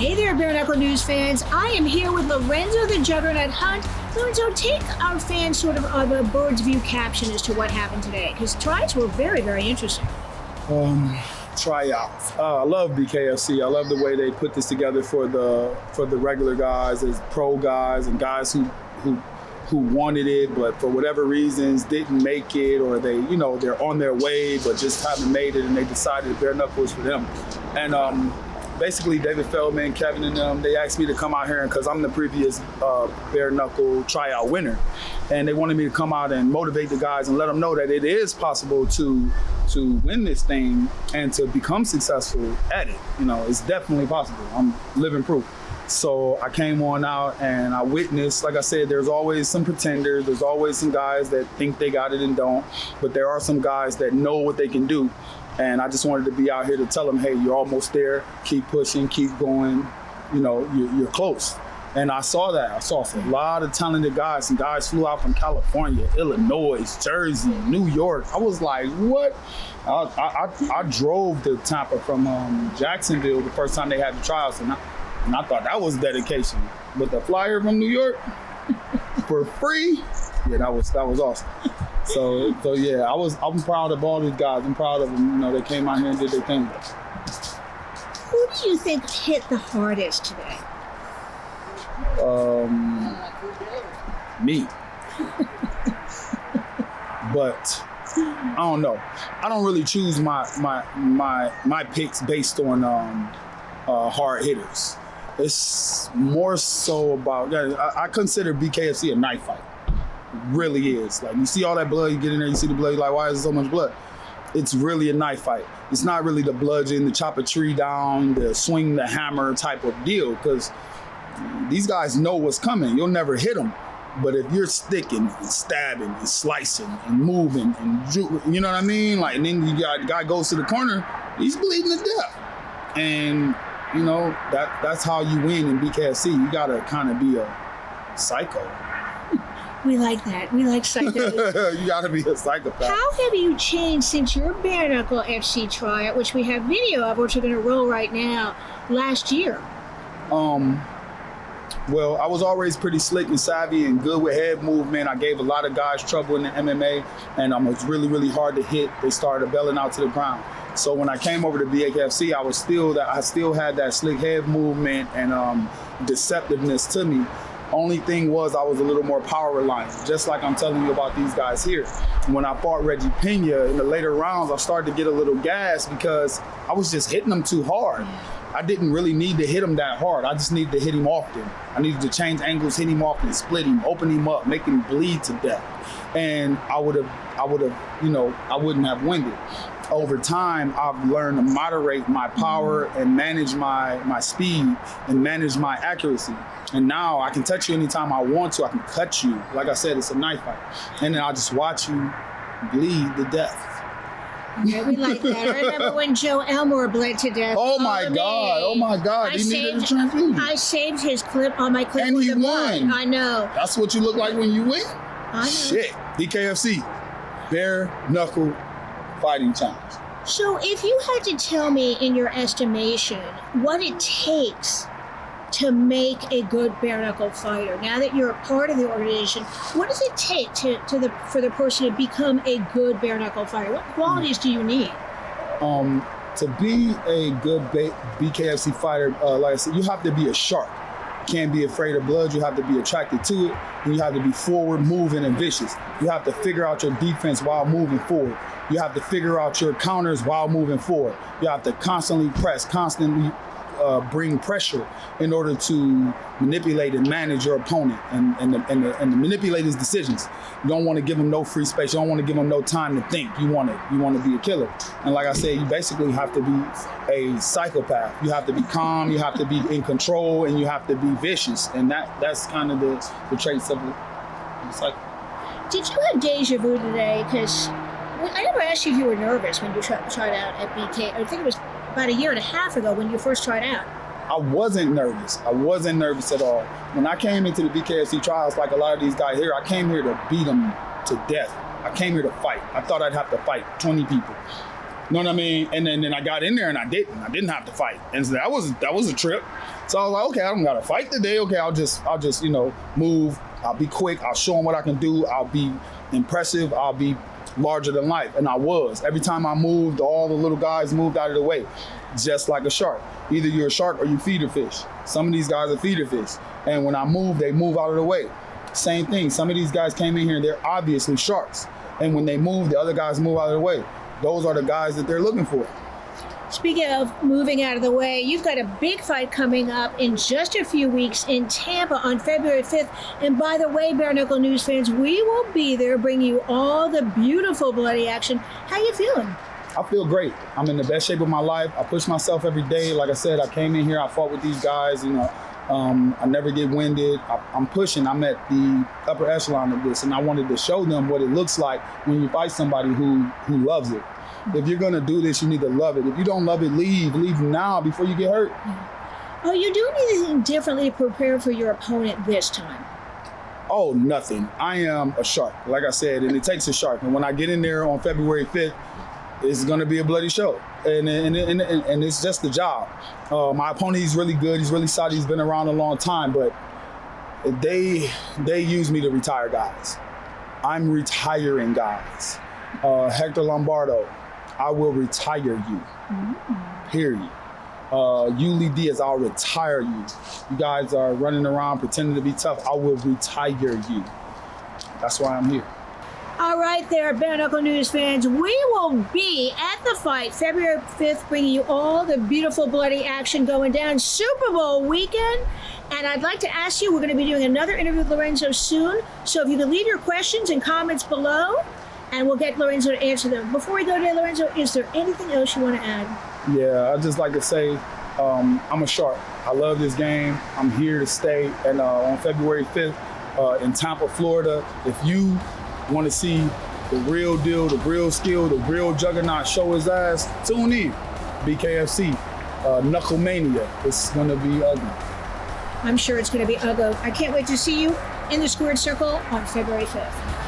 Hey there, Bare Knuckle News fans. I am here with Lorenzo the Juggernaut Hunt. Lorenzo, take our fans sort of a bird's view caption as to what happened today, because tryouts were very, very interesting. Tryouts. I love BKFC. I love the way they put this together for the regular guys, as pro guys and guys who wanted it, but for whatever reasons didn't make it, or they, they're on their way but just haven't made it, and they decided Bare Knuckle was for them. And basically, David Feldman, Kevin, and them, they asked me to come out here because I'm the previous Bare Knuckle tryout winner, and they wanted me to come out and motivate the guys and let them know that it is possible to win this thing and to become successful at it. It's definitely possible. I'm living proof. So I came on out and I witnessed, like I said, there's always some pretenders. There's always some guys that think they got it and don't, but there are some guys that know what they can do. And I just wanted to be out here to tell them, hey, you're almost there. Keep pushing, keep going. You're close. And I saw that. I saw a lot of talented guys. Some guys flew out from California, Illinois, Jersey, New York. I was like, what? I drove to Tampa from Jacksonville the first time they had the tryouts, and I thought that was dedication. But the flyer from New York for free, yeah, that was awesome. So yeah, I'm proud of all these guys. I'm proud of them. They came out here and did their thing. Who do you think hit the hardest today? Me. But I don't know. I don't really choose my picks based on hard hitters. It's more so about, I consider BKFC a knife fight. Really is. Like, you see all that blood, you get in there, you see the blood, you're like, why is there so much blood? It's really a knife fight. It's not really the bludgeon, the chop a tree down, the swing the hammer type of deal, because these guys know what's coming. You'll never hit them. But if you're sticking and stabbing and slicing and moving and you know what I mean? Like, and then the guy goes to the corner, he's bleeding to death. And that's how you win in BKFC. You gotta kind of be a psycho. We like that. We like psychos. You gotta be a psychopath. How have you changed since your Bare Knuckle FC tryout, which we have video of, which we're gonna roll right now, last year? Well, I was always pretty slick and savvy and good with head movement. I gave a lot of guys trouble in the MMA, and I was really, really hard to hit. They started belling out to the ground. So when I came over to BKFC, I still had that slick head movement and deceptiveness to me. Only thing was I was a little more power reliant, just like I'm telling you about these guys here. When I fought Reggie Pena in the later rounds, I started to get a little gas because I was just hitting them too hard. I didn't really need to hit him that hard. I just needed to hit him often. I needed to change angles, hit him often, split him, open him up, make him bleed to death. And I wouldn't have winded. Over time, I've learned to moderate my power and manage my speed and manage my accuracy. And now I can touch you anytime I want to. I can cut you. Like I said, it's a knife fight. And then I'll just watch you bleed to death. Yeah, we like that. I remember when Joe Elmore bled to death. Oh my God. He needed a transfusion. I saved his clip on my clip. And he won. I know. That's what you look like when you win? I know. Shit. BKFC. Bare Knuckle Fighting Challenge. So if you had to tell me, in your estimation, what it takes to make a good bare knuckle fighter, now that you're a part of the organization, what does it take for the person to become a good bare knuckle fighter? What qualities do you need? To be a good BKFC fighter, like I said, you have to be a shark. You can't be afraid of blood. You have to be attracted to it, and you have to be forward moving and vicious. You have to figure out your defense while moving forward. You have to figure out your counters while moving forward. You have to constantly press, constantly bring pressure in order to manipulate and manage your opponent and manipulate his decisions. You don't want to give him no free space. You don't want to give him no time to think. You want to be a killer. And like I said, you basically have to be a psychopath. You have to be calm. You have to be in control, and you have to be vicious. And that's kind of the traits of the psychopath. Did you have deja vu today? Because I never asked you if you were nervous when you tried out at BK. I think it was about a year and a half ago when you first tried out. I wasn't nervous. I wasn't nervous at all. When I came into the BKFC trials, like a lot of these guys here, I came here to beat them to death. I came here to fight. I thought I'd have to fight 20 people. You know what I mean? And then I got in there and I didn't have to fight. And so that was a trip. So I was like, okay, I don't gotta fight today. Okay, I'll just move. I'll be quick. I'll show them what I can do. I'll be impressive. I'll be larger than life. And I was. Every time I moved, all the little guys moved out of the way, just like a shark. Either you're a shark or you feeder fish. Some of these guys are feeder fish. And when I move, they move out of the way. Same thing. Some of these guys came in here and they're obviously sharks. And when they move, the other guys move out of the way. Those are the guys that they're looking for. Speaking of moving out of the way, you've got a big fight coming up in just a few weeks in Tampa on February 5th. And by the way, Bare Knuckle News fans, we will be there bringing you all the beautiful bloody action. How you feeling? I feel great. I'm in the best shape of my life. I push myself every day. Like I said, I came in here, I fought with these guys, I never get winded. I'm pushing. I'm at the upper echelon of this, and I wanted to show them what it looks like when you fight somebody who loves it. If you're gonna do this, you need to love it. If you don't love it, leave now before you get hurt. Oh, you doing anything differently to prepare for your opponent this time? Oh, nothing. I am a shark, like I said, and it takes a shark. And when I get in there on February 5th, it's gonna be a bloody show, and it's just the job. My opponent, he's really good. He's really solid. He's been around a long time, but they use me to retire guys. I'm retiring guys. Hector Lombardo, I will retire you. Period. Yuli Diaz, I'll retire you. You guys are running around pretending to be tough. I will retire you. That's why I'm here. All right there, Bare Knuckle News fans. We will be at the fight February 5th, bringing you all the beautiful bloody action going down Super Bowl weekend. And I'd like to ask you, we're going to be doing another interview with Lorenzo soon. So if you could leave your questions and comments below, and we'll get Lorenzo to answer them. Before we go today, Lorenzo, is there anything else you want to add? Yeah, I'd just like to say I'm a shark. I love this game. I'm here to stay. And on February 5th in Tampa, Florida, if you want to see the real deal, the real skill, the real Juggernaut show his ass, tune in. BKFC, Knuckle Mania. It's going to be ugly. I'm sure it's going to be ugly. I can't wait to see you in the squared circle on February 5th.